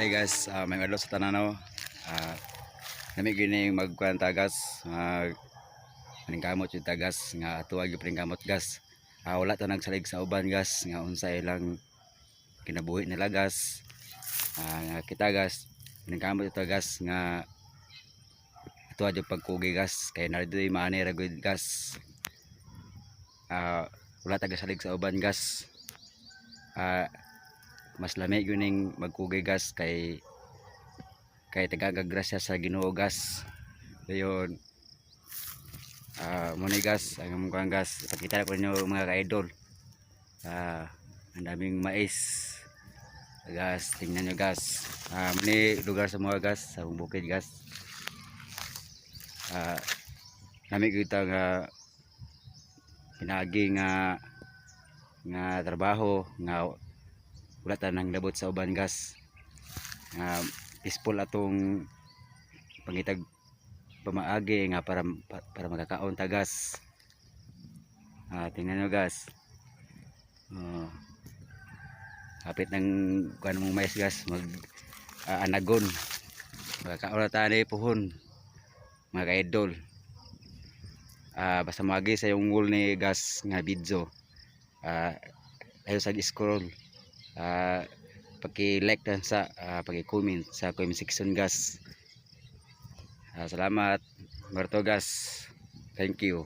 Hey guys, may adlaw sa tananaw. Nami gini magkuan tagas, paningkamot yung tagas nga tuwag yung paningkamot gas. Wala ta nagsalig sa uban gas nga unsay ilang kinabuhi nila gas. Nga kita gas, paningkamot yung tagas nga tuwag yung pagkugi gas kay nardoy maani ra gud gas. Wala ta gasalig sa uban gas. Mas lami yuning magkugay gas kay tagagagrasya sa Ginoo gas. Dayon muna gas ang mukhang gas ipakita ko ninyo mga ka-idol. Ang daming mais gas, tingnan nyo gas. Muni lugar sa mga gas sa bukid gas. Nami kita nga pinagi nga trabaho nga wala ta nang labot sa uban gas. Peaceful atong pangitag pamaagi nga para makakaon ta gas. Tingnan nyo gas. Hapit ng kuan mong mais gas mag anagon. Makakaon na tayo puhon mga ka-idol. Basta magi sa yung wall ni gas nga video. Ayo sa scroll. Paki-like dan sa paki-comment sa comment section gas. Salamat Marto gas. Thank you.